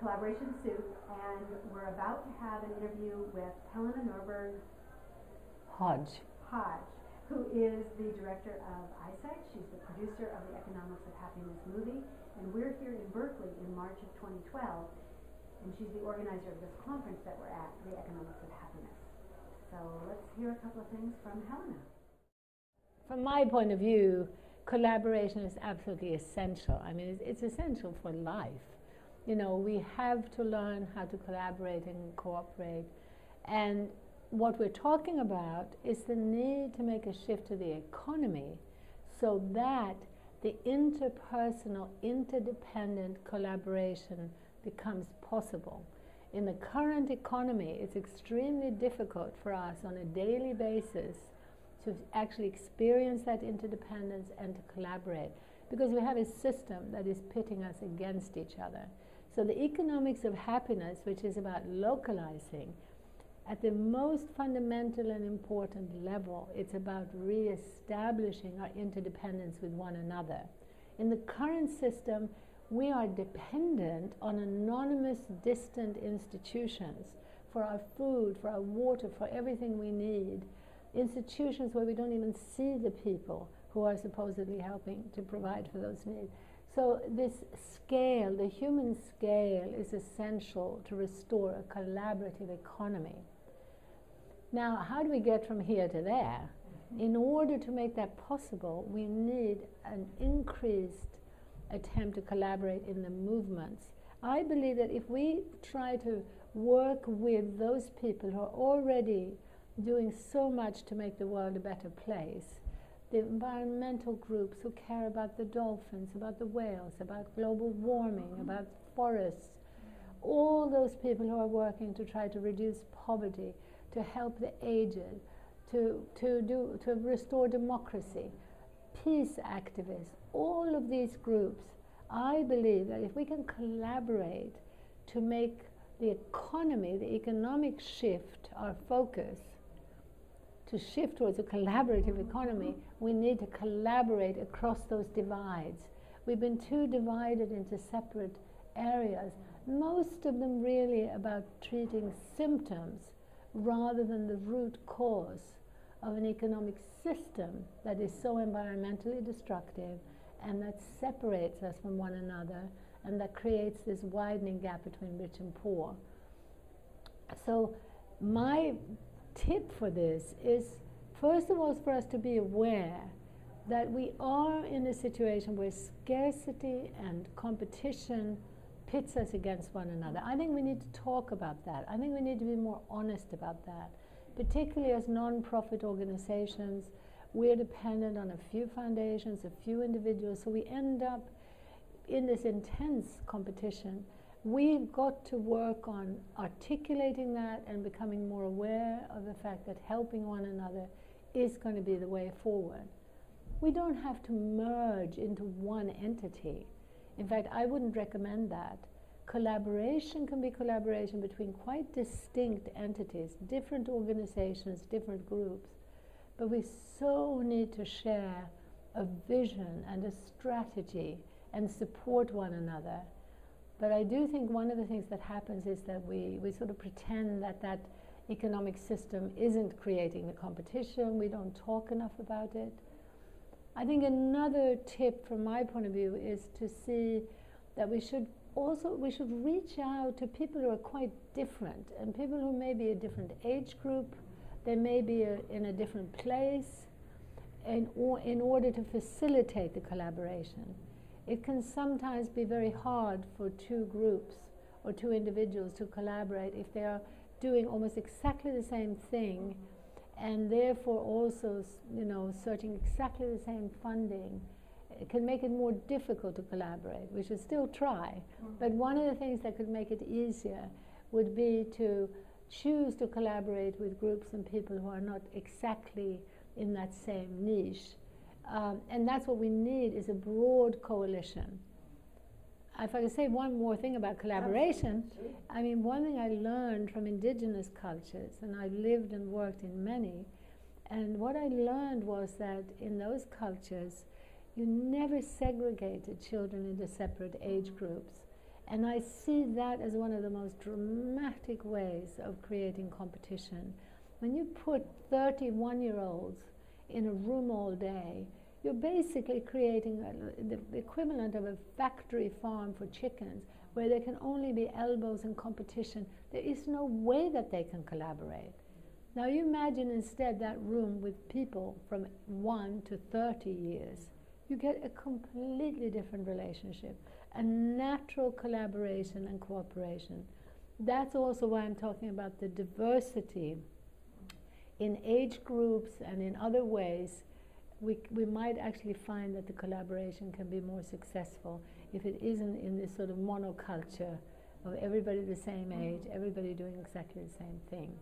Collaboration Soup, and we're about to have an interview with Helena Hodge, who is the director of Eyesight. She's the producer of the Economics of Happiness movie, and we're here in Berkeley in March of 2012, and she's the organizer of this conference that we're at, the Economics of Happiness. So let's hear a couple of things from Helena. From my point of view, collaboration is absolutely essential. I mean, it's essential for life. You know, we have to learn how to collaborate and cooperate. And what we're talking about is the need to make a shift to the economy so that the interpersonal, interdependent collaboration becomes possible. In the current economy, it's extremely difficult for us on a daily basis to actually experience that interdependence and to collaborate, because we have a system that is pitting us against each other. So the economics of happiness, which is about localizing, at the most fundamental and important level, it's about re-establishing our interdependence with one another. In the current system, we are dependent on anonymous, distant institutions for our food, for our water, for everything we need. Institutions where we don't even see the people who are supposedly helping to provide for those needs. So this scale, the human scale, is essential to restore a collaborative economy. Now, how do we get from here to there? In order to make that possible, we need an increased attempt to collaborate in the movements. I believe that if we try to work with those people who are already doing so much to make the world a better place, the environmental groups who care about the dolphins, about the whales, about global warming, about forests, all those people who are working to try to reduce poverty, to help the aged, to restore democracy, peace activists, all of these groups, I believe that if we can collaborate to make the economy, the economic shift, our focus, to shift towards a collaborative economy, we need to collaborate across those divides. We've been too divided into separate areas, most of them really about treating symptoms rather than the root cause of an economic system that is so environmentally destructive and that separates us from one another and that creates this widening gap between rich and poor. So my tip for this is, first of all, for us to be aware that we are in a situation where scarcity and competition pits us against one another. I think we need to talk about that. I think we need to be more honest about that. Particularly as non-profit organizations, we're dependent on a few foundations, a few individuals, so we end up in this intense competition. We've got to work on articulating that and becoming more aware of the fact that helping one another is going to be the way forward. We don't have to merge into one entity. In fact, I wouldn't recommend that. Collaboration can be collaboration between quite distinct entities, different organizations, different groups. But we so need to share a vision and a strategy and support one another. But I do think one of the things that happens is that we sort of pretend that that economic system isn't creating the competition. We don't talk enough about it. I think another tip from my point of view is to see that we should reach out to people who are quite different, and people who may be a different age group, they may be in a different place, in order to facilitate the collaboration. It can sometimes be very hard for two groups or two individuals to collaborate if they are doing almost exactly the same thing and therefore also, searching exactly the same funding. It can make it more difficult to collaborate. We should still try. But one of the things that could make it easier would be to choose to collaborate with groups and people who are not exactly in that same niche. And that's what we need, is a broad coalition. If I could say one more thing about collaboration, I mean, one thing I learned from indigenous cultures, and I've lived and worked in many, and what I learned was that in those cultures, you never segregated children into separate age groups. And I see that as one of the most dramatic ways of creating competition. When you put 31-year-olds in a room all day, you're basically creating the equivalent of a factory farm for chickens, where there can only be elbows and competition. There is no way that they can collaborate. Now you imagine instead that room with people from 1 to 30 years. You get a completely different relationship, a natural collaboration and cooperation. That's also why I'm talking about the diversity in age groups and in other ways. We might actually find that the collaboration can be more successful if it isn't in this sort of monoculture of everybody the same age, everybody doing exactly the same thing.